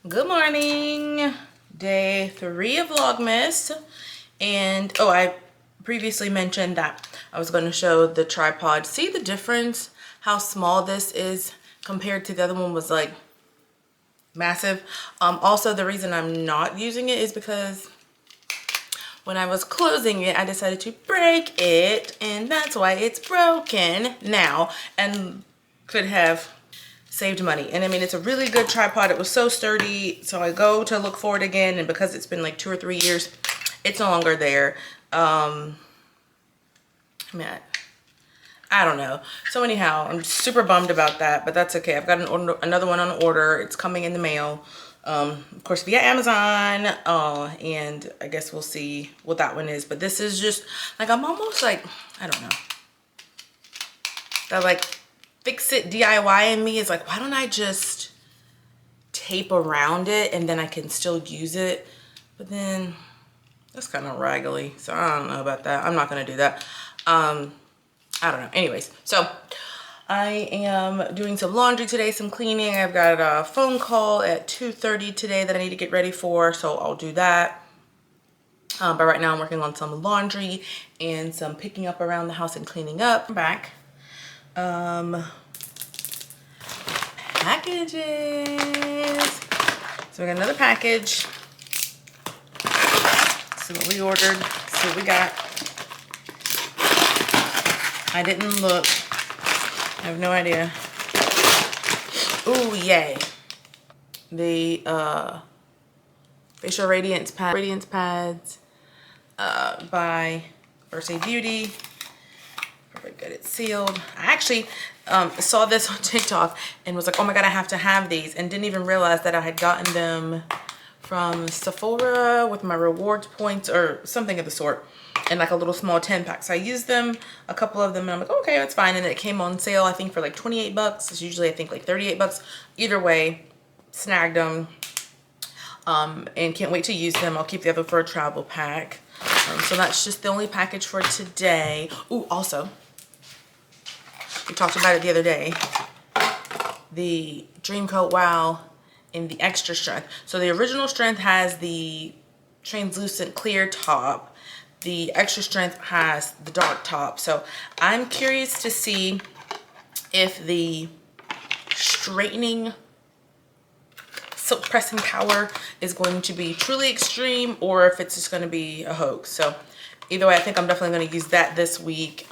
Good morning. Day 3 of Vlogmas. And I previously mentioned that I was going to show the tripod. See the difference? How small this is compared to the other one was like massive. Also, the reason I'm not using it is because when I was closing it, I decided to break it, and that's why it's broken now and could have saved money. And I mean, it's a really good tripod. It was so sturdy. So I go to look for it again, and because it's been like 2 or 3 years, it's no longer there. I don't know. So anyhow, I'm super bummed about that, but that's okay. I've got another one on order. It's coming in the mail. Of course, via Amazon. And I guess we'll see what that one is. But this is just like, I'm almost like, I don't know. That like fix it DIY in me is like, why don't I just tape around it and then I can still use it? But then that's kind of raggedy, so I don't know about that. I'm not gonna do that. I don't know. Anyways, so I am doing some laundry today, some cleaning. I've got a phone call at 2:30 today that I need to get ready for, so I'll do that. But right now I'm working on some laundry and some picking up around the house and cleaning up. I'm back. Packages. So we got another package. See what we ordered. See what we got. I didn't look. I have no idea. Ooh, yay. The facial radiance pads by Birthday Beauty. Very good. It's sealed. I actually saw this on TikTok and was like, oh my god, I have to have these, and didn't even realize that I had gotten them from Sephora with my rewards points or something of the sort, in like a little small 10-pack. So I used them, a couple of them, and I'm like, okay, that's fine. And it came on sale, I think, for like 28 bucks. It's usually, I think, like 38 bucks. Either way, snagged them. And can't wait to use them. I'll keep the other for a travel pack. So that's just the only package for today. Ooh, also, we talked about it the other day. The Dream Coat Wow in the extra strength. So the original strength has the translucent clear top. The extra strength has the dark top. So I'm curious to see if the straightening silk pressing power is going to be truly extreme or if it's just going to be a hoax. So either way, I think I'm definitely going to use that this week.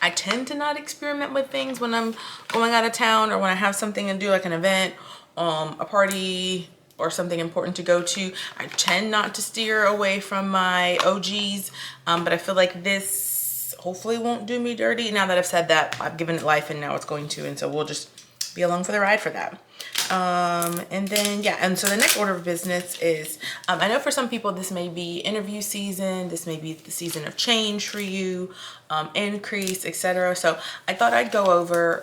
I tend to not experiment with things when I'm going out of town or when I have something to do, like an event, a party, or something important to go to. I tend not to steer away from my OGs, but I feel like this hopefully won't do me dirty. Now that I've said that, I've given it life and now it's going to, and so we'll just be along for the ride for that. And then, yeah, and so the next order of business is, I know for some people this may be interview season, this may be the season of change for you, increase, etc. So I thought I'd go over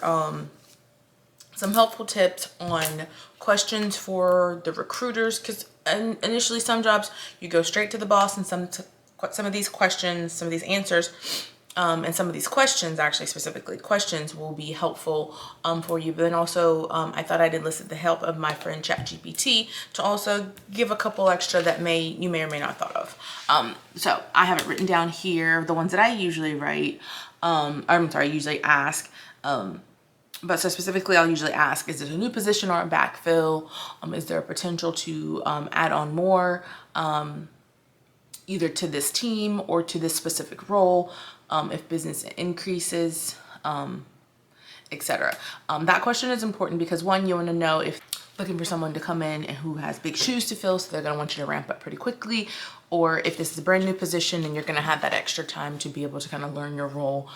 some helpful tips on questions for the recruiters, because initially some jobs you go straight to the boss, and some of these questions, some of these answers, and some of these questions, actually specifically questions, will be helpful for you. But then also I thought I'd enlisted the help of my friend ChatGPT to also give a couple extra that you may or may not have thought of. So I have it written down here, the ones that I usually write, usually ask. But so specifically, I'll usually ask, is it a new position or a backfill? Is there a potential to add on more, either to this team or to this specific role, if business increases, etc. That question is important because, one, you want to know if looking for someone to come in and who has big shoes to fill, so they're going to want you to ramp up pretty quickly, or if this is a brand new position and you're going to have that extra time to be able to kind of learn your role,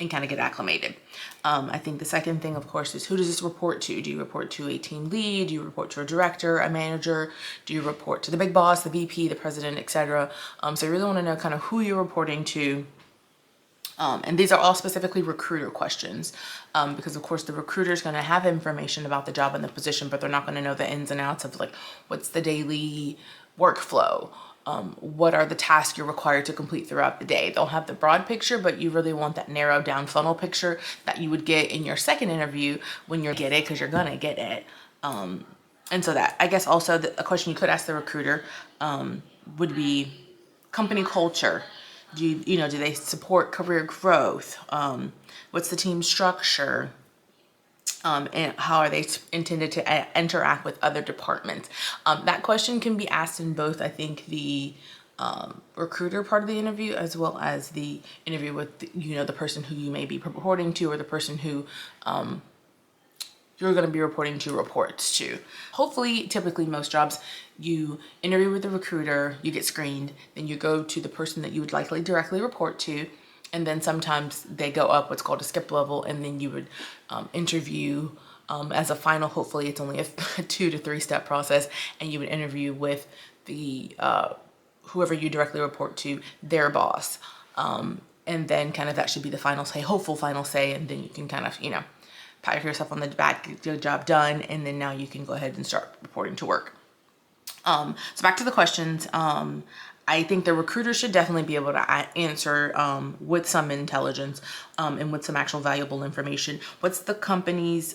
and kind of get acclimated. I think the second thing, of course, is who does this report to? Do you report to a team lead? Do you report to a director, a manager? Do you report to the big boss, the VP, the president, etc.? So you really want to know kind of who you're reporting to. And these are all specifically recruiter questions, because of course the recruiter is going to have information about the job and the position, but they're not going to know the ins and outs of like, what's the daily workflow? What are the tasks you're required to complete throughout the day? They'll have the broad picture, but you really want that narrowed down funnel picture that you would get in your second interview when you're get it, because you're gonna get it. And And so that, I guess also a question you could ask the recruiter would be company culture. Do they support career growth? What's the team structure? And how are they intended to interact with other departments? That question can be asked in both, I think, the recruiter part of the interview as well as the interview with, the person who you may be reporting to, or the person who you're going to be reporting to reports to. Hopefully, typically most jobs, you interview with the recruiter, you get screened, then you go to the person that you would likely directly report to, and then sometimes they go up what's called a skip level, and then you would interview as a final. Hopefully it's only a 2 to 3 step process, and you would interview with the whoever you directly report to, their boss. And then kind of that should be the final say, hopeful final say, and then you can kind of, pat yourself on the back, get the job done, and then now you can go ahead and start reporting to work. So back to the questions. I think the recruiter should definitely be able to answer with some intelligence and with some actual valuable information. What's the company's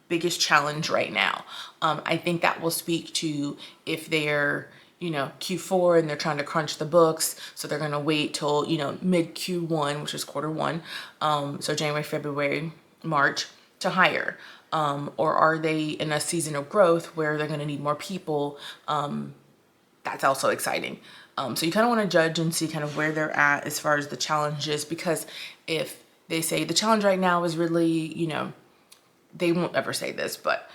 biggest challenge right now? I think that will speak to if they're Q4 and they're trying to crunch the books, so they're going to wait till mid Q1, which is quarter one, so January, February, March, to hire. Or are they in a season of growth where they're going to need more people? That's also exciting. So you kind of want to judge and see kind of where they're at as far as the challenges, because if they say the challenge right now is really, they won't ever say this, but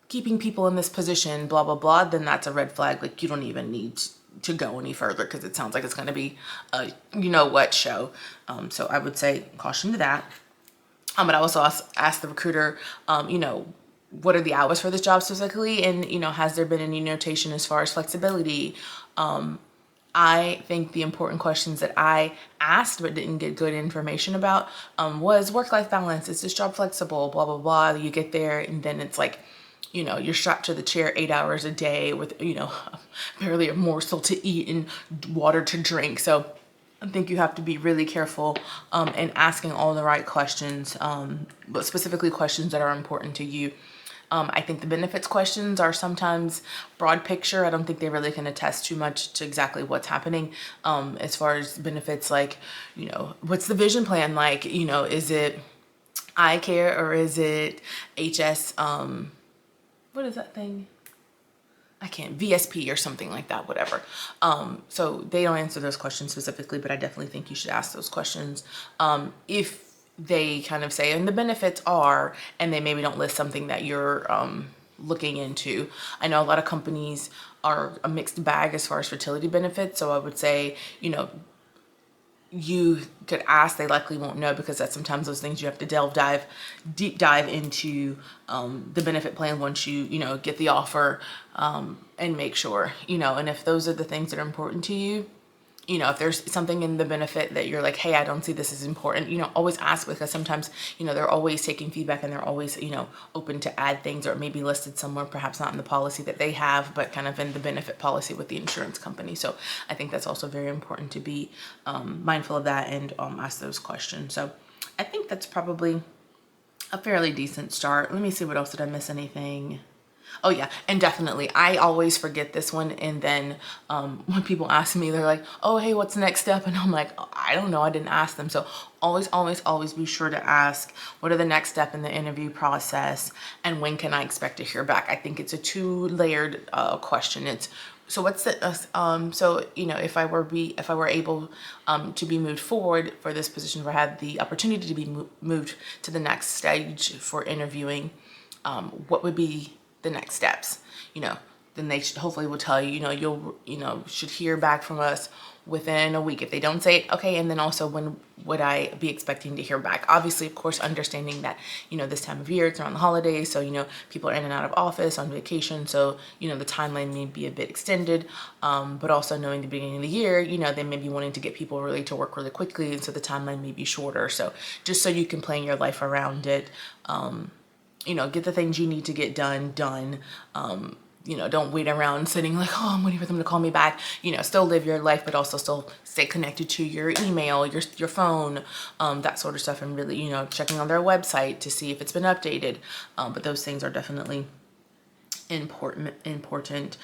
keeping people in this position, blah, blah, blah, then that's a red flag. Like, you don't even need to go any further, because it sounds like it's going to be a what show. So I would say caution to that. But I also ask the recruiter, what are the hours for this job specifically? And, has there been any notation as far as flexibility? I think the important questions that I asked but didn't get good information about was work-life balance. Is this job flexible? Blah, blah, blah. You get there and then it's like, you're strapped to the chair 8 hours a day with, barely a morsel to eat and water to drink. So I think you have to be really careful in asking all the right questions, but specifically questions that are important to you. I think the benefits questions are sometimes broad picture. I don't think they really can attest too much to exactly what's happening as far as benefits, like, what's the vision plan like? Is it eye care or is it HS, what is that thing? VSP or something like that, whatever. So they don't answer those questions specifically, but I definitely think you should ask those questions. If they kind of say, and the benefits are, and they maybe don't list something that you're looking into. I know a lot of companies are a mixed bag as far as fertility benefits. So I would say, you could ask, they likely won't know, because that's sometimes those things you have to deep dive into the benefit plan once you get the offer, and make sure, and if those are the things that are important to you, if there's something in the benefit that you're like, hey, I don't see this as important, always ask, because sometimes, they're always taking feedback and they're always, open to add things, or maybe listed somewhere, perhaps not in the policy that they have, but kind of in the benefit policy with the insurance company. So I think that's also very important to be mindful of that and ask those questions. So I think that's probably a fairly decent start. Let me see, what else, did I miss anything? Oh yeah, and definitely, I always forget this one, and then when people ask me, they're like, oh, hey, what's the next step? And I'm like, oh, I don't know, I didn't ask them. So always be sure to ask, what are the next step in the interview process, and when can I expect to hear back? I think it's a 2-layered question. It's, so what's the, so, if I were able to be moved forward for this position, or had the opportunity to be moved to the next stage for interviewing, what would be the next steps? Then they hopefully will tell you, you'll, should hear back from us within a week. If they don't say it, okay. And then also, when would I be expecting to hear back? Obviously, of course, understanding that, this time of year, it's around the holidays. So, people are in and out of office, on vacation. So, the timeline may be a bit extended, but also knowing the beginning of the year, they may be wanting to get people really to work really quickly. And so the timeline may be shorter. So just so you can plan your life around it, get the things you need to get done. Don't wait around sitting like, oh, I'm waiting for them to call me back. Still live your life, but also still stay connected to your email, your phone, that sort of stuff. And really, checking on their website to see if it's been updated. But those things are definitely important.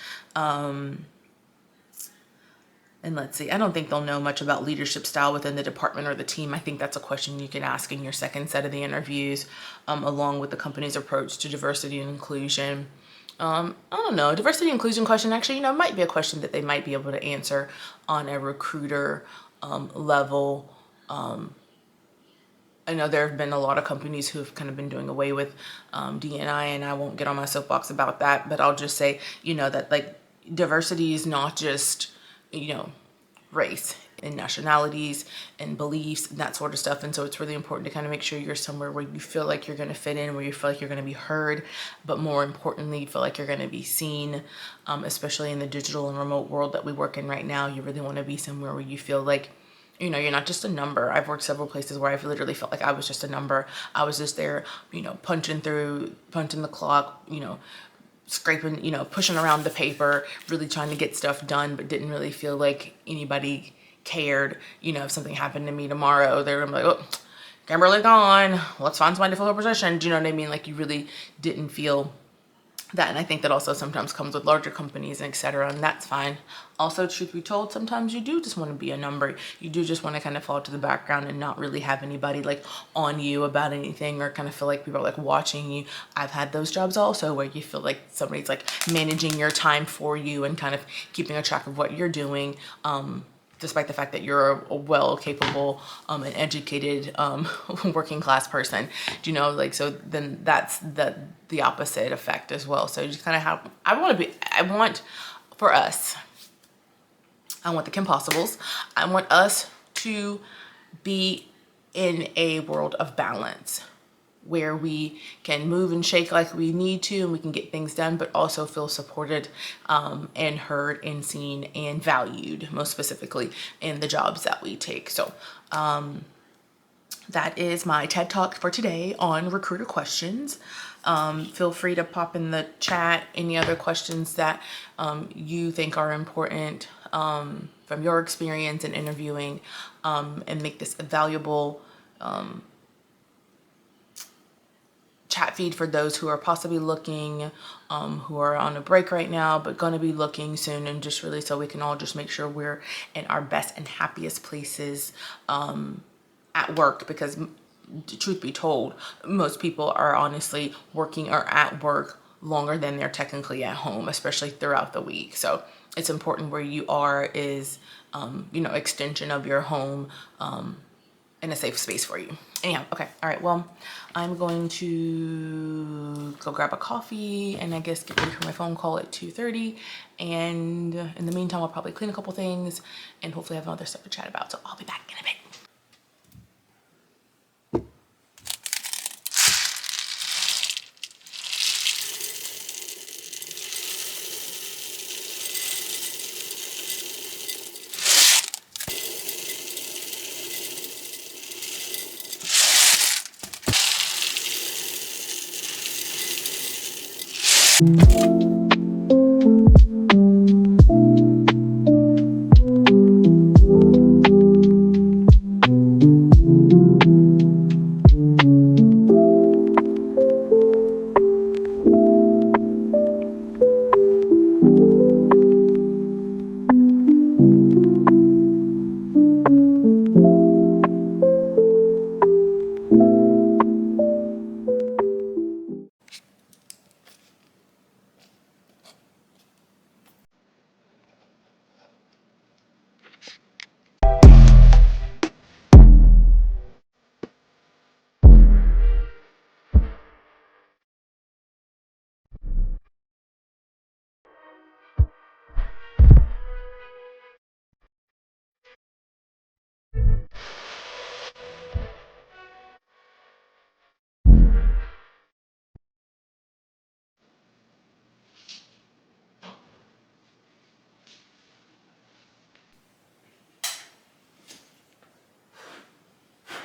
And let's see, I don't think they'll know much about leadership style within the department or the team. I think that's a question you can ask in your second set of the interviews, along with the company's approach to diversity and inclusion. I don't know, diversity and inclusion question actually, might be a question that they might be able to answer on a recruiter level. I know there have been a lot of companies who have kind of been doing away with D&I, and I won't get on my soapbox about that, but I'll just say, that like diversity is not just, race and nationalities and beliefs and that sort of stuff. And so it's really important to kind of make sure you're somewhere where you feel like you're going to fit in, where you feel like you're going to be heard, but more importantly, you feel like you're going to be seen, especially in the digital and remote world that we work in right now. You really want to be somewhere where you feel like, you're not just a number. I've worked several places where I've literally felt like I was just a number. I was just there, punching the clock, scraping, pushing around the paper, really trying to get stuff done, but didn't really feel like anybody cared. If something happened to me tomorrow, they were like, oh, Kimberly gone, let's find somebody to fill her position. Do you know what I mean? Like, you really didn't feel that. And I think that also sometimes comes with larger companies and etc., and that's fine. Also, truth be told, sometimes you do just want to be a number. You do just want to kind of fall to the background and not really have anybody like on you about anything, or kind of feel like people are like watching you. I've had those jobs also where you feel like somebody's like managing your time for you and kind of keeping a track of what you're doing, despite the fact that you're a well capable and educated working class person. Do you know, like, so then that's the opposite effect as well. So you just kind of have, I want the Kim Possibles, I want us to be in a world of balance where we can move and shake like we need to, and we can get things done, but also feel supported and heard and seen and valued, most specifically in the jobs that we take. So that is my TED Talk for today on recruiter questions. Feel free to pop in the chat any other questions that you think are important from your experience in interviewing, and make this a valuable chat feed for those who are possibly looking, who are on a break right now, but gonna be looking soon, and just really so we can all just make sure we're in our best and happiest places at work, because truth be told, most people are honestly working or at work longer than they're technically at home, especially throughout the week. So it's important where you are is, extension of your home, in a safe space for you. Anyhow, okay, all right, well, I'm going to go grab a coffee and I guess get ready for my phone call at 2:30. And in the meantime, I'll probably clean a couple things and hopefully have other stuff to chat about. So I'll be back in a bit.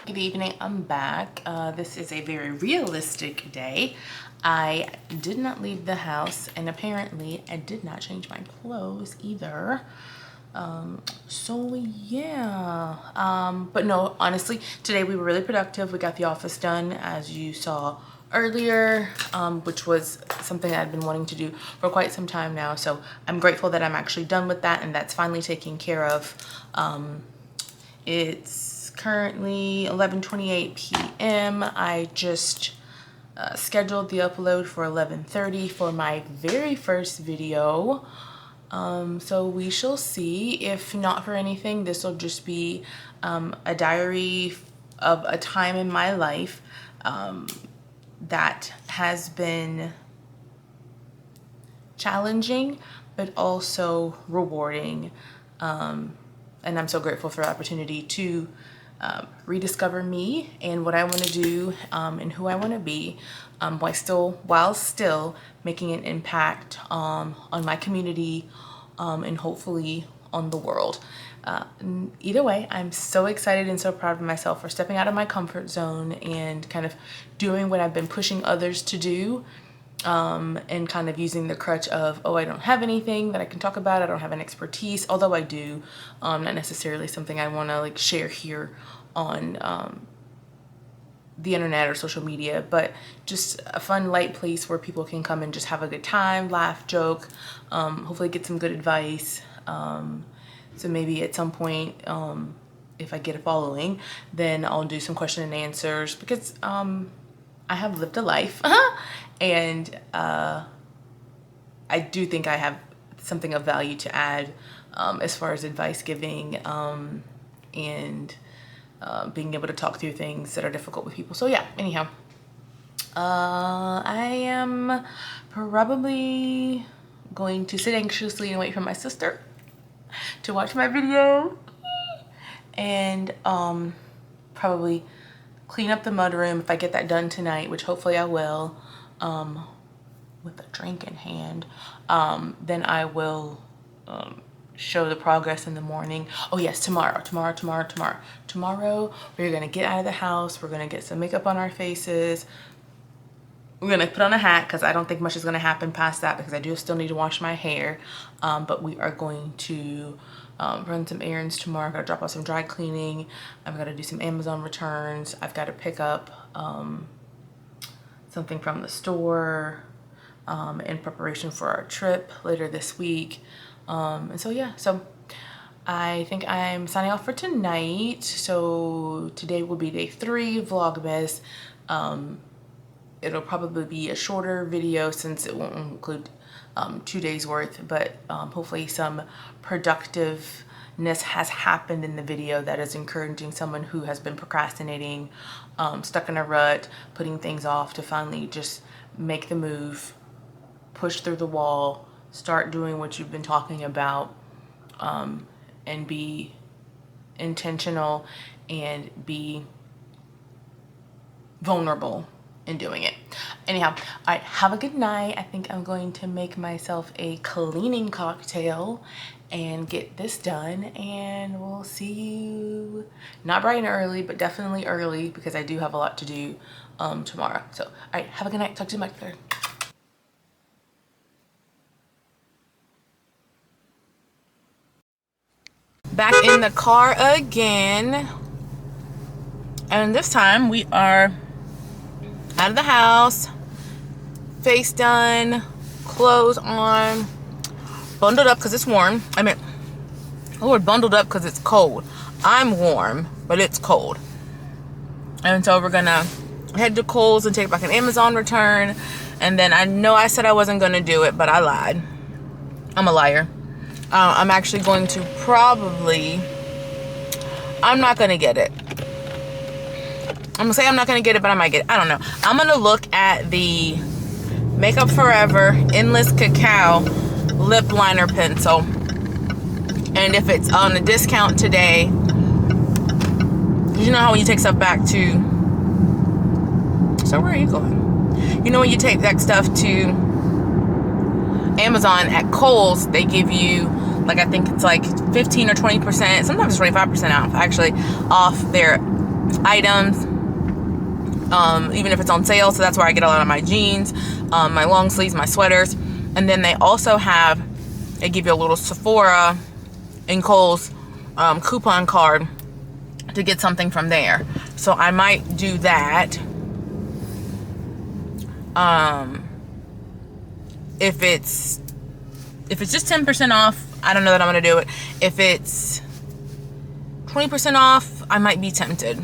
Good evening, I'm back. This is a very realistic day. I did not leave the house, and apparently I did not change my clothes either. So yeah, but no, honestly, today we were really productive. We got the office done, as you saw earlier, which was something I'd been wanting to do for quite some time now. So I'm grateful that I'm actually done with that, and that's finally taken care of. It's currently 11:28 p.m. I just scheduled the upload for 11:30 for my very first video. So we shall see. If not for anything, this will just be a diary of a time in my life that has been challenging but also rewarding, and I'm so grateful for the opportunity to rediscover me and what I want to do, and who I want to be, while still making an impact on my community, and hopefully on the world. Either way, I'm so excited and so proud of myself for stepping out of my comfort zone and kind of doing what I've been pushing others to do, and kind of using the crutch of, oh, I don't have anything that I can talk about, I don't have an expertise, although I do, not necessarily something I want to like share here on the internet or social media, but just a fun, light place where people can come and just have a good time, laugh, joke, hopefully get some good advice. So maybe at some point, if I get a following, then I'll do some question and answers, because I have lived a life and I do think I have something of value to add, as far as advice giving, and being able to talk through things that are difficult with people. So yeah, anyhow, I am probably going to sit anxiously and wait for my sister to watch my video, and probably clean up the mudroom if I get that done tonight, which hopefully I will, with a drink in hand. Then I will show the progress in the morning. Oh yes, tomorrow we're gonna get out of the house, we're gonna get some makeup on our faces, we're gonna put on a hat, because I don't think much is gonna happen past that, because I do still need to wash my hair, but we are going to run some errands tomorrow. I've got to drop off some dry cleaning, I've got to do some Amazon returns, I've got to pick up something from the store in preparation for our trip later this week. And so yeah, so I think I'm signing off for tonight. So today will be day 3 Vlogmas. It'll probably be a shorter video since it won't include 2 days worth, but hopefully some productiveness has happened in the video that is encouraging someone who has been procrastinating, stuck in a rut, putting things off, to finally just make the move, push through the wall, start doing what you've been talking about, and be intentional and be vulnerable in doing it. Anyhow, all right, have a good night. I think I'm going to make myself a cleaning cocktail and get this done, and we'll see you not bright and early, but definitely early, because I do have a lot to do tomorrow. So all right, have a good night. Talk to you later. Back in the car again, and this time we are out of the house, face done, clothes on, bundled up because it's warm. I mean, Lord, bundled up because it's cold. I'm warm, but it's cold. And so we're gonna head to Kohl's and take back an Amazon return. And then I know I said I wasn't gonna do it, but I lied. I'm a liar. I'm actually going to probably, I'm not gonna get it. I'm gonna say I'm not gonna get it, but I might get it. I don't know. I'm gonna look at the Makeup Forever Endless Cacao Lip Liner Pencil. And if it's on a discount today, you know how when you take stuff back to, so where are you going? You know when you take that stuff to Amazon at Kohl's, they give you, like, I think it's like 15 or 20%, sometimes 25% off, actually, off their items, even if it's on sale. So that's where I get a lot of my jeans, my long sleeves, my sweaters. And then they also have, they give you a little Sephora in Kohl's coupon card to get something from there. So I might do that. If it's just 10% off, I don't know that I'm gonna do it. If it's 20% off, I might be tempted.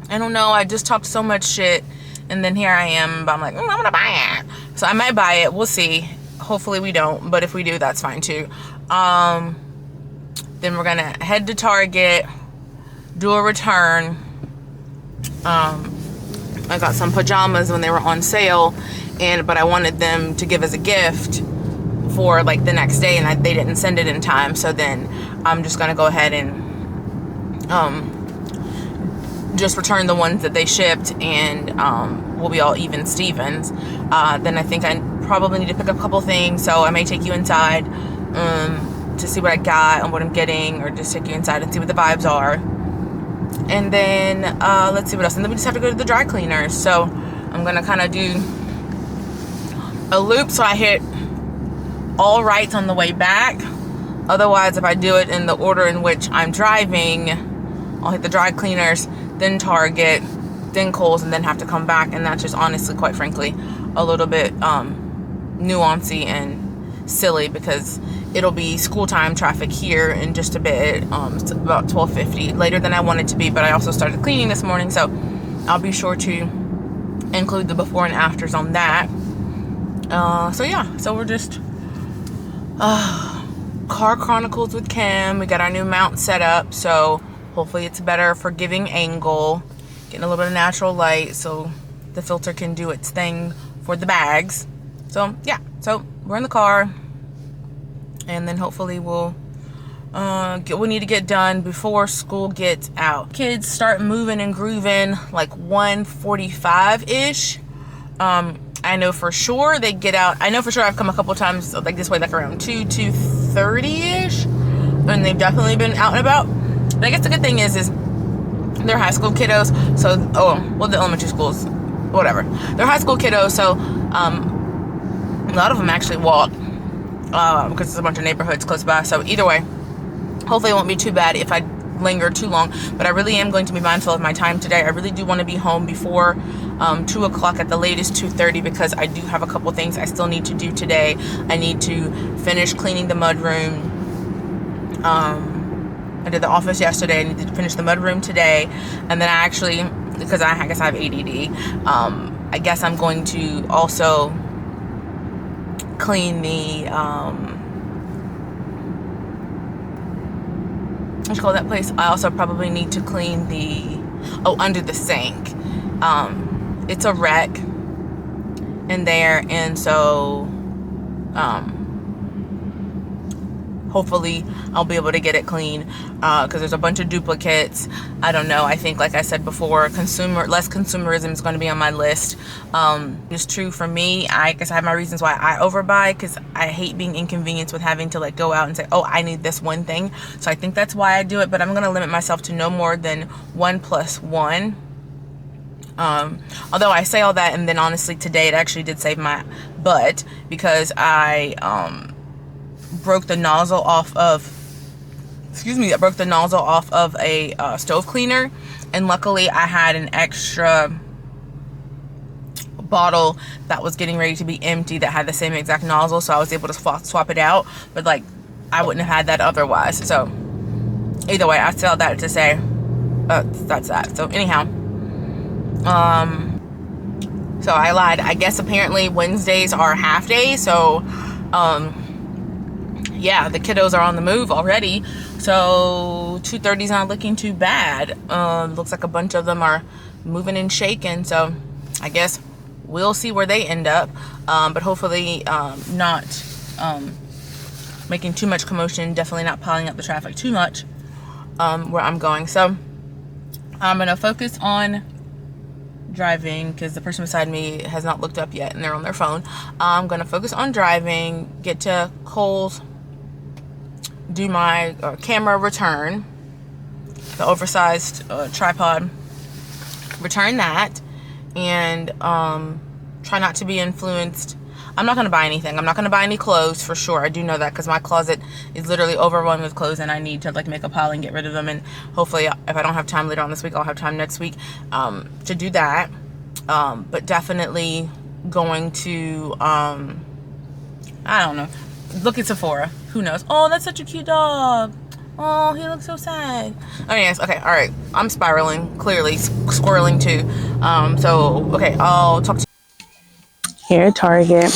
I don't know. I just talked so much shit, and then here I am, but I'm like, I'm gonna buy it. So I might buy it. We'll see. Hopefully we don't, but if we do, that's fine too. Then we're gonna head to Target, do a return. I got some pajamas when they were on sale, but I wanted them to give as a gift for like the next day, and they didn't send it in time. So then I'm just gonna go ahead and just return the ones that they shipped, and we'll be all even Stevens. Then I think I probably need to pick up a couple things, so I may take you inside to see what I got and what I'm getting, or just take you inside and see what the vibes are. And then let's see what else. And then we just have to go to the dry cleaners. So I'm gonna kind of do a loop so I hit all rights on the way back. Otherwise, if I do it in the order in which I'm driving, I'll hit the dry cleaners, then Target, then Kohl's, and then have to come back. And that's just honestly, quite frankly, a little bit nuancy and silly, because it'll be school time traffic here in just a bit. It's about 12:50, later than I want it to be, but I also started cleaning this morning, so I'll be sure to include the before and afters on that. So yeah, so we're just car chronicles with Kim. We got our new mount set up, so hopefully it's better forgiving angle, getting a little bit of natural light so the filter can do its thing for the bags. So yeah, so we're in the car, and then hopefully we'll we need to get done before school gets out. Kids start moving and grooving like 1:45-ish. I know for sure they get out. I know for sure I've come a couple times like this way, like around 2:30-ish, and they've definitely been out and about. But I guess the good thing is they're high school kiddos, so the elementary schools, whatever. They're high school kiddos, so a lot of them actually walk because there's a bunch of neighborhoods close by. So either way, hopefully it won't be too bad if I linger too long. But I really am going to be mindful of my time today. I really do want to be home before 2 o'clock, at the latest 2:30, because I do have a couple things I still need to do today. I need to finish cleaning the mudroom. I did the office yesterday. I need to finish the mudroom today, and then I actually, because I guess I have ADD, I guess I'm going to also clean the what you call that place. I also probably need to clean the under the sink. It's a wreck in there, and so hopefully I'll be able to get it clean, because there's a bunch of duplicates. I don't know. I think, like I said before, less consumerism is going to be on my list. It's true for me. I guess I have my reasons why I overbuy, because I hate being inconvenienced with having to like go out and say, oh, I need this one thing. So I think that's why I do it, but I'm going to limit myself to no more than 1 + 1. Although I say all that, and then honestly today it actually did save my butt, because I broke the nozzle off of a stove cleaner, and luckily I had an extra bottle that was getting ready to be empty that had the same exact nozzle, so I was able to swap it out. But like, I wouldn't have had that otherwise. So either way, I said all that to say that's that. So anyhow, so I lied. I guess apparently Wednesdays are half days, so yeah, the kiddos are on the move already, so 2:30 is not looking too bad. Looks like a bunch of them are moving and shaking, so I guess we'll see where they end up, but hopefully not making too much commotion, definitely not piling up the traffic too much where I'm going. So I'm gonna focus on driving, because the person beside me has not looked up yet and they're on their phone. I'm gonna focus on driving, get to Kohl's, do my camera return, the oversized tripod, return that, and try not to be influenced. I'm not gonna buy anything. I'm not gonna buy any clothes for sure. I do know that because my closet is literally overrun with clothes, and I need to like make a pile and get rid of them. And hopefully, if I don't have time later on this week, I'll have time next week to do that. But definitely going to I don't know, look at Sephora. Who knows? Oh, that's such a cute dog. Oh, he looks so sad. Oh yes, okay, all right. I'm spiraling, clearly squirreling too. So okay, I'll talk to you here at Target.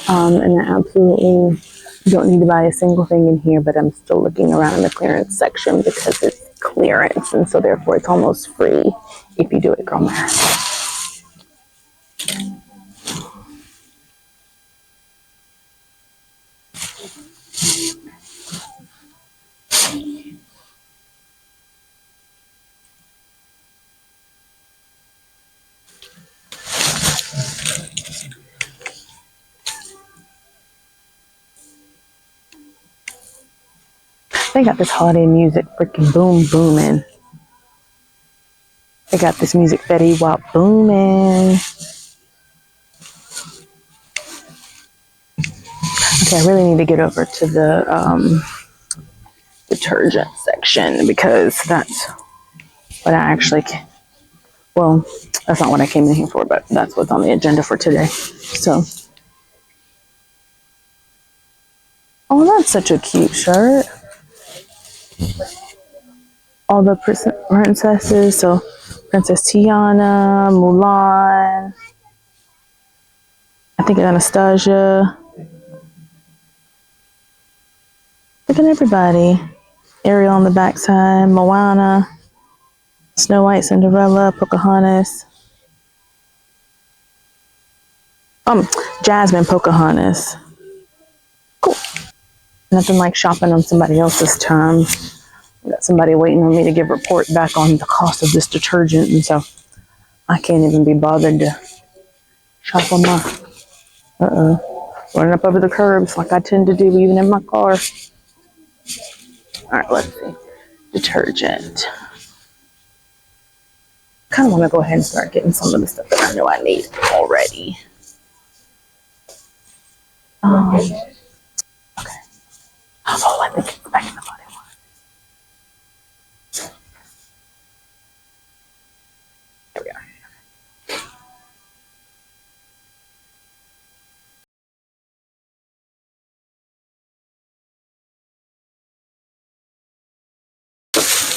And I absolutely don't need to buy a single thing in here, but I'm still looking around in the clearance section because it's clearance, and so therefore it's almost free if you do it, girl math. They got this holiday music freaking booming. They got this music Fetty Wap booming. Okay, I really need to get over to the detergent section because that's what I actually well, that's not what I came in here for, but that's what's on the agenda for today. So, oh, that's such a cute shirt. All the princesses, so Princess Tiana, Mulan, I think Anastasia. Look at everybody. Ariel on the backside, Moana, Snow White, Cinderella, Pocahontas. Jasmine, Pocahontas. Cool. Nothing like shopping on somebody else's time. Got somebody waiting on me to give a report back on the cost of this detergent, and so I can't even be bothered to shop on my running up over the curbs like I tend to do even in my car. All right, let's see. Detergent. Kind of want to go ahead and start getting some of the stuff that I know I need already. Okay. Oh, I think it's back in the body wash. There we are.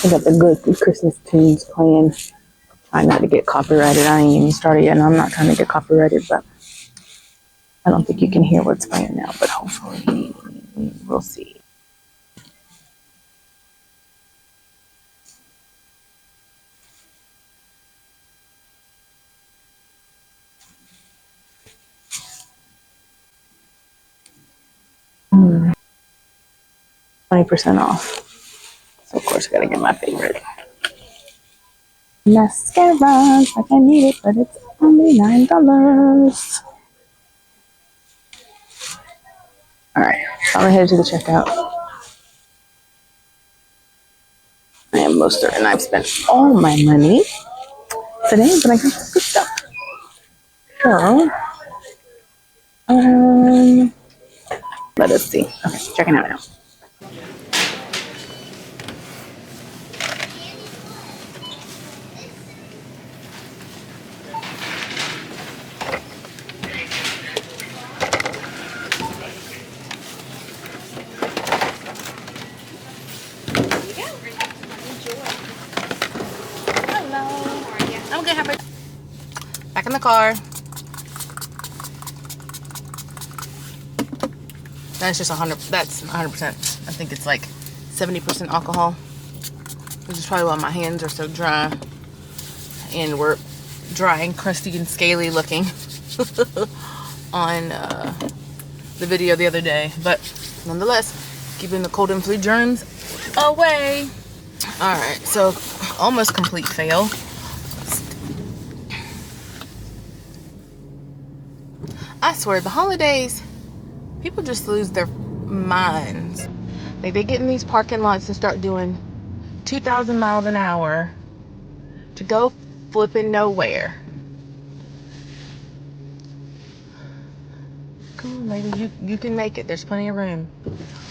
I got the good Christmas tunes playing. Trying not to get copyrighted. I ain't even started yet, and I'm not trying to get copyrighted, but I don't think you can hear what's playing now, but hopefully we'll see. Mm. 20% off. So of course I gotta get my favorite. Mascara, like I need it, but it's only $9. Alright, so I'm headed to the checkout. I am most certain I've spent all my money today, but I got some good stuff. So, let us see. Okay, checking out now. I'm good. Back in the car. That's just 100. That's 100%. I think it's like 70% alcohol. Which is probably why my hands are so dry and were dry and crusty and scaly looking on the video the other day. But nonetheless, keeping the cold and flu germs away. All right, so almost complete fail. I swear, the holidays, people just lose their minds. Like, they get in these parking lots and start doing 2,000 miles an hour to go flipping nowhere. Come on, lady. You can make it. There's plenty of room.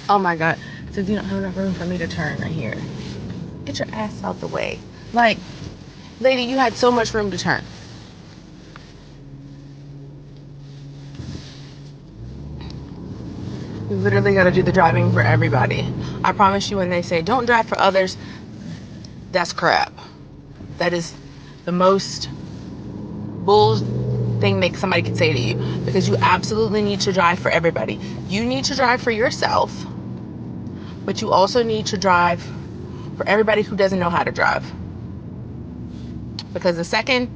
Oh my God. So you don't have enough room for me to turn right here. Get your ass out the way. Like, lady, you had so much room to turn. You literally got to do the driving for everybody. I promise you, when they say don't drive for others, that's crap. That is the most bull thing that somebody could say to you, because you absolutely need to drive for everybody. You need to drive for yourself, but you also need to drive for everybody who doesn't know how to drive. Because the second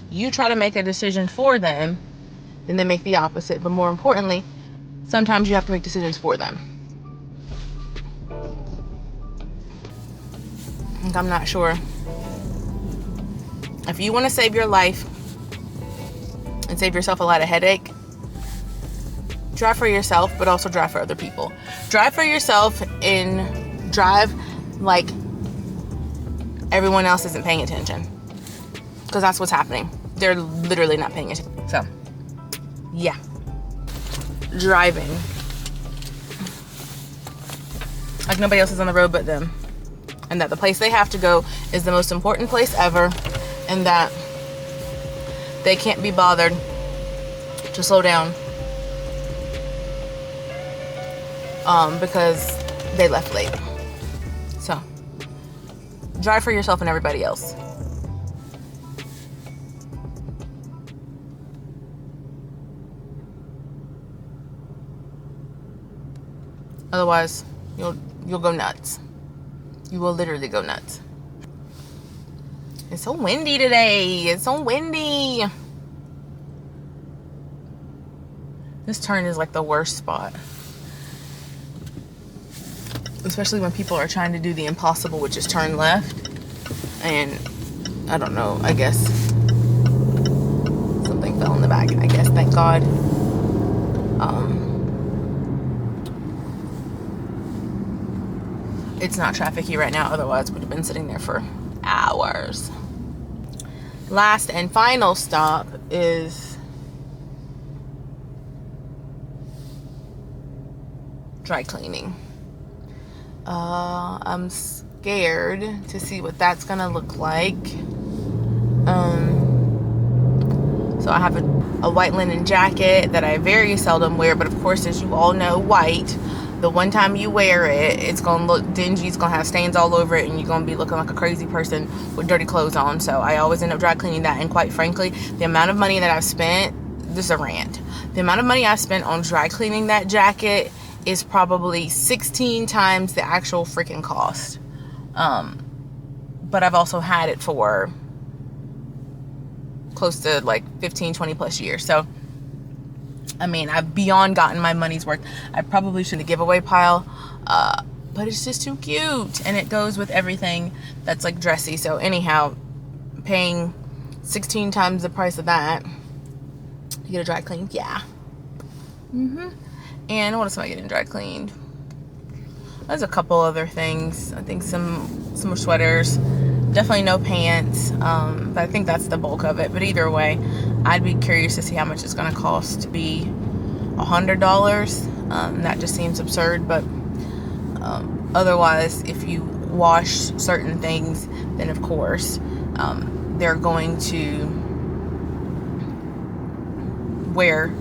you try to make a decision for them, then they make the opposite. But more importantly, sometimes you have to make decisions for them. And I'm not sure. If you want to save your life and save yourself a lot of headache, drive for yourself, but also drive for other people. Drive for yourself and drive like everyone else isn't paying attention. Because that's what's happening. They're literally not paying attention. So, yeah. Driving like nobody else is on the road but them. And that the place they have to go is the most important place ever. And that they can't be bothered to slow down because they left late. So, drive for yourself and everybody else. Otherwise, you'll go nuts. You will literally go nuts. It's so windy today. It's so windy. This turn is like the worst spot. Especially when people are trying to do the impossible, which is turn left. And I don't know, I guess something fell in the back, I guess, thank God. It's not trafficy right now, otherwise we'd have been sitting there for hours. Last and final stop is dry cleaning. I'm scared to see what that's gonna look like. So I have a white linen jacket that I very seldom wear, but of course, as you all know, white, the one time you wear it, it's gonna look dingy, it's gonna have stains all over it, and you're gonna be looking like a crazy person with dirty clothes on. So I always end up dry cleaning that. And quite frankly, the amount of money that I've spent, this is a rant, the amount of money I've spent on dry cleaning that jacket is probably 16 times the actual freaking cost. But I've also had it for close to like 15, 20 plus years. So I mean, I've beyond gotten my money's worth. I probably shouldn't giveaway pile, but it's just too cute, and it goes with everything that's like dressy. So anyhow, paying 16 times the price of that, you get a dry clean. Yeah. And what else am I getting dry cleaned? There's a couple other things. I think some sweaters. Definitely no pants, but I think that's the bulk of it. But either way, I'd be curious to see how much it's going to cost to be $100. That just seems absurd, but otherwise, if you wash certain things, then of course they're going to wear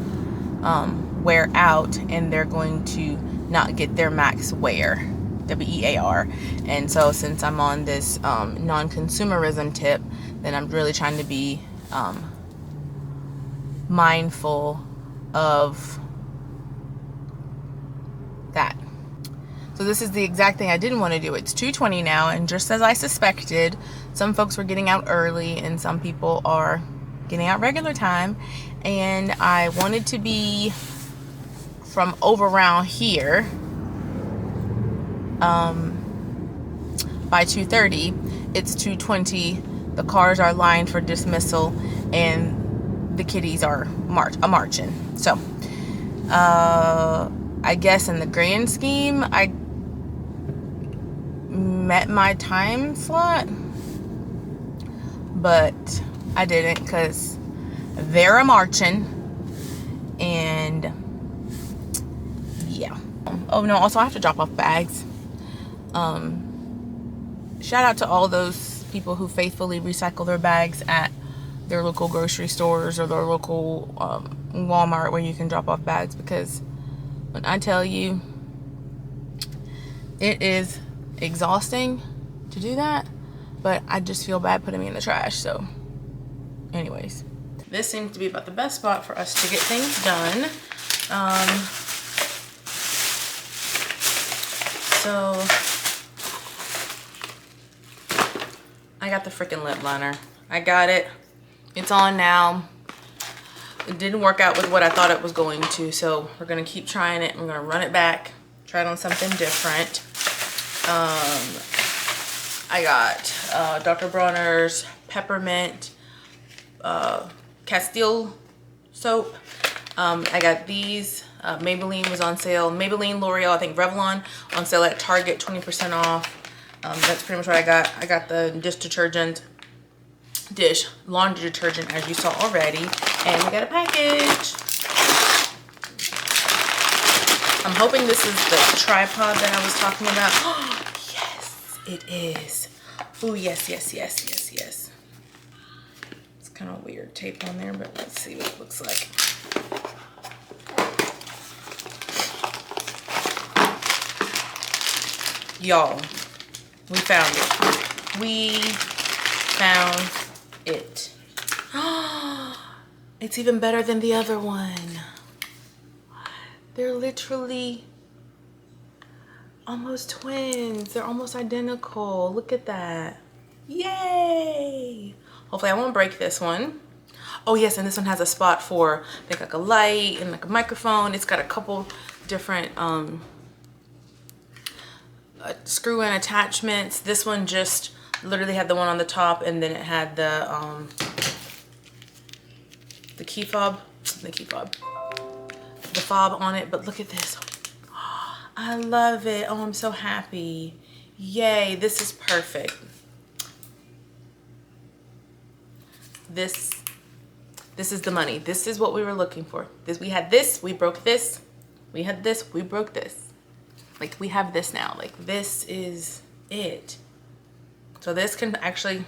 out, and they're going to not get their max wear. WEAR. And so since I'm on this non-consumerism tip, then I'm really trying to be mindful of that. So this is the exact thing I didn't want to do. It's 2:20 now, and just as I suspected, some folks were getting out early and some people are getting out regular time, and I wanted to be from over around here by 2:30. It's 2:20. The cars are lined for dismissal, and the kiddies are marching. So, I guess in the grand scheme, I met my time slot, but I didn't, because they're a marching, And yeah. Oh no, also I have to drop off bags. Shout out to all those people who faithfully recycle their bags at their local grocery stores or their local Walmart where you can drop off bags, because when I tell you, it is exhausting to do that, but I just feel bad putting me in the trash. So anyways, this seems to be about the best spot for us to get things done. So I got the freaking lip liner. I got it. It's on now. It didn't work out with what I thought it was going to, so we're gonna keep trying it. I'm gonna run it back, try it on something different. I got Dr. Bronner's peppermint Castile soap. I got these. Maybelline was on sale. Maybelline, L'Oreal, I think Revlon on sale at Target, 20% off. That's pretty much what I got. I got the dish laundry detergent, as you saw already, and we got a package. I'm hoping this is the tripod that I was talking about. Oh, yes, it is. Oh, yes, yes, yes, yes, yes. It's kind of weird tape on there, but let's see what it looks like. Y'all, we found it. We found it. It's even better than the other one. They're literally almost twins. They're almost identical. Look at that. Yay! Hopefully I won't break this one. Oh yes, and this one has a spot for, I think, like a light and like a microphone. It's got a couple different screw-in attachments. This one just literally had the one on the top, and then it had the key fob, the fob on it. But look at this. Oh, I love it. Oh, I'm so happy. Yay, this is perfect. This is the money. This is what we were looking for. We had this, we broke this. We had this, we broke this. Like, we have this now. Like, this is it. So this can actually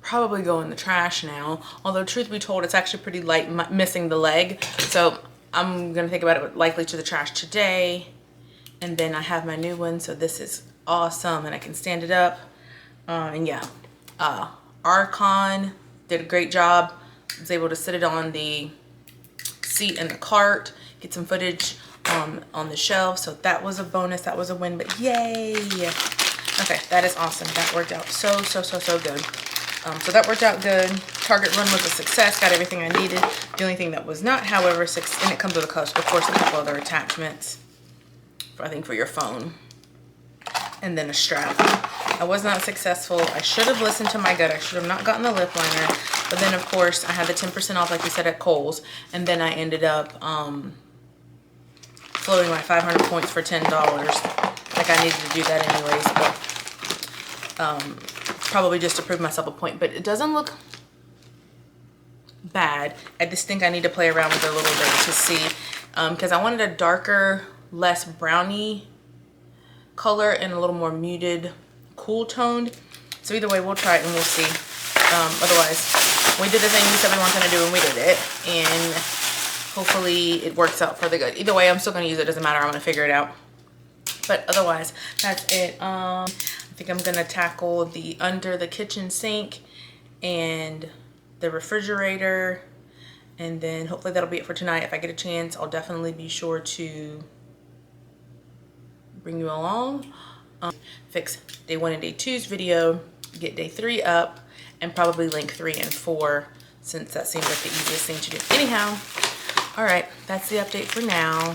probably go in the trash now. Although, truth be told, it's actually pretty light, missing the leg. So I'm gonna think about it likely to the trash today. And then I have my new one. So this is awesome, and I can stand it up. And yeah, Archon did a great job. I was able to sit it on the seat in the cart, get some footage on the shelf. So that was a bonus. That was a win, but yay. Okay, that is awesome. That worked out so good. So that worked out good. Target run was a success. Got everything I needed. The only thing that was not, however, and it comes with of course, a couple other attachments, I think, for your phone. And then a strap. I was not successful. I should have listened to my gut. I should have not gotten the lip liner. But then, of course, I had the 10% off, like we said, at Kohl's. And then I ended up floating my 500 points for $10. Like, I needed to do that anyways. But probably just to prove myself a point. But it doesn't look bad. I just think I need to play around with it a little bit to see. Because I wanted a darker, less brownie color and a little more muted, cool toned. So either way, we'll try it and we'll see. Otherwise, we did the thing we said we weren't going to do, and we did it. And hopefully it works out for the good. Either way, I'm still going to use it. Doesn't matter. I'm going to figure it out. But otherwise, that's it. I think I'm going to tackle the under the kitchen sink and the refrigerator. And then hopefully that'll be it for tonight. If I get a chance, I'll definitely be sure to bring you along. Fix day 1 and day 2's video, get day 3 up, and probably link 3 and 4, since that seems like the easiest thing to do. Anyhow, all right, that's the update for now.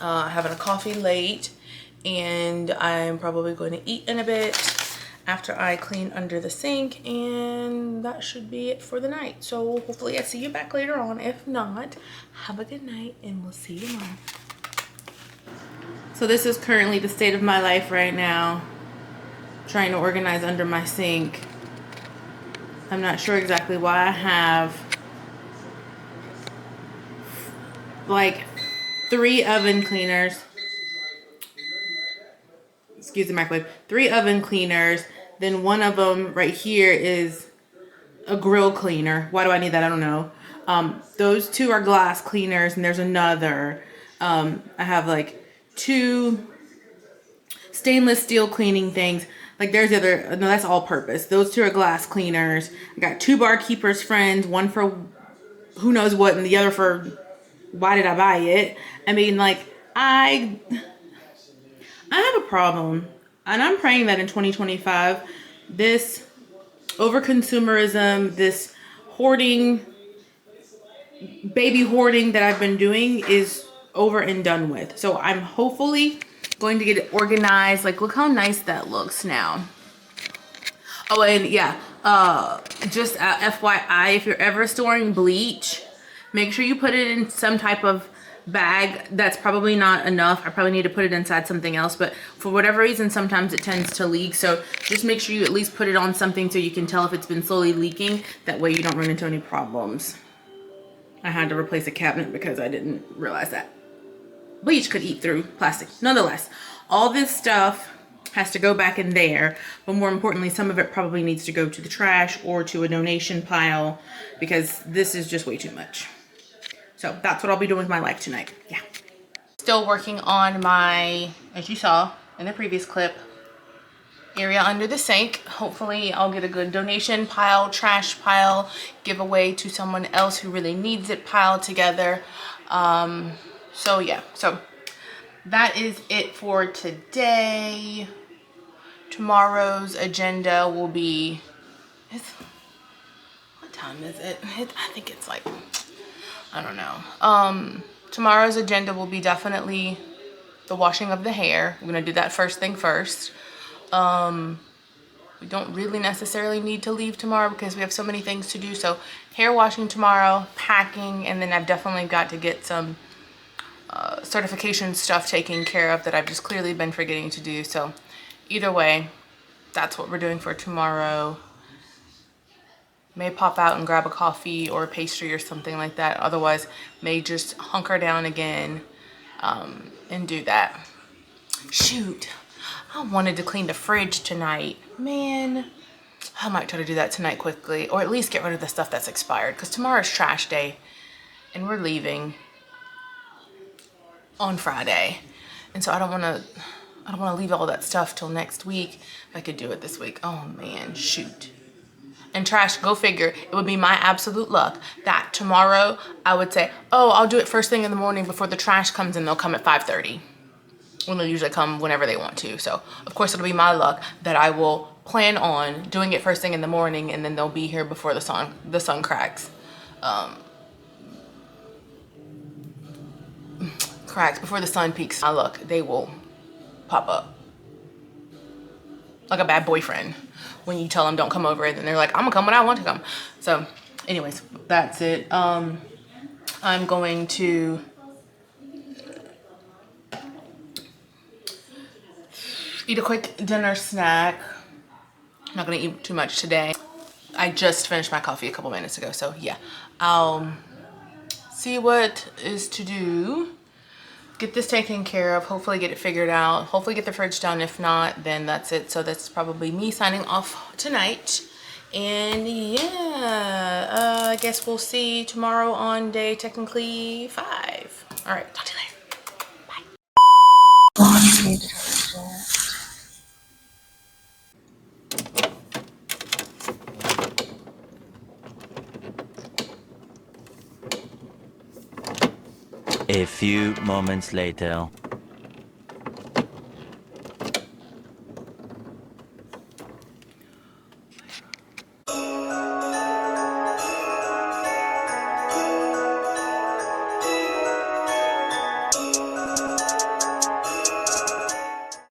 Having a coffee late, and I'm probably going to eat in a bit after I clean under the sink, and that should be it for the night. So hopefully I see you back later on. If not, have a good night, and we'll see you tomorrow. So this is currently the state of my life right now, trying to organize under my sink. I'm not sure exactly why I have like 3 oven cleaners. Excuse the microwave. 3 oven cleaners. Then one of them right here is a grill cleaner. Why do I need that? I don't know. Those 2 are glass cleaners, and there's another. I have like 2 stainless steel cleaning things. Like there's the other, no, that's all purpose. Those 2 are glass cleaners. I got 2 barkeepers friends, one for who knows what, and the other for why did I buy it? I mean, like, I have a problem, and I'm praying that in 2025, this overconsumerism, this hoarding, baby hoarding that I've been doing is over and done with. So I'm hopefully going to get it organized. Like, look how nice that looks now. Oh, and yeah, just FYI, if you're ever storing bleach, make sure you put it in some type of bag. That's probably not enough. I probably need to put it inside something else, but for whatever reason, sometimes it tends to leak. So just make sure you at least put it on something so you can tell if it's been slowly leaking. That way you don't run into any problems. I had to replace a cabinet because I didn't realize that bleach could eat through plastic. Nonetheless, all this stuff has to go back in there, but more importantly, some of it probably needs to go to the trash or to a donation pile because this is just way too much. So that's what I'll be doing with my life tonight. Yeah. Still working on my, as you saw in the previous clip, area under the sink. Hopefully I'll get a good donation pile, trash pile, giveaway to someone else who really needs it piled together. So yeah, so that is it for today. Tomorrow's agenda will be, what time is it? I think it's like, I don't know. Tomorrow's agenda will be definitely the washing of the hair. We're gonna do that first thing first. We don't really necessarily need to leave tomorrow because we have so many things to do. So hair washing tomorrow, packing, and then I've definitely got to get some certification stuff taken care of that I've just clearly been forgetting to do. So either way, that's what we're doing for tomorrow. May pop out and grab a coffee or a pastry or something like that. Otherwise, may just hunker down again and do that. Shoot, I wanted to clean the fridge tonight. Man, I might try to do that tonight quickly, or at least get rid of the stuff that's expired, because tomorrow's trash day and we're leaving on Friday. And so I don't want to leave all that stuff till next week. If I could do it this week. Oh man, shoot. And trash, go figure, it would be my absolute luck that tomorrow I would say, oh, I'll do it first thing in the morning before the trash comes in. They'll come at 5:30. When they usually come whenever they want to. So of course it'll be my luck that I will plan on doing it first thing in the morning, and then they'll be here before the sun cracks. Cracks before the sun peaks. My luck, they will pop up like a bad boyfriend when you tell them don't come over, and then they're like, I'm gonna come when I want to come. So anyways, that's it. I'm going to eat a quick dinner snack. I'm not gonna eat too much today. I just finished my coffee a couple minutes ago, so yeah. I'll see what is to do. Get this taken care of, hopefully get it figured out, hopefully get the fridge done. If not, then that's it. So that's probably me signing off tonight. And yeah, I guess we'll see tomorrow on day technically 5. All right, talk to you later. Bye. A few moments later.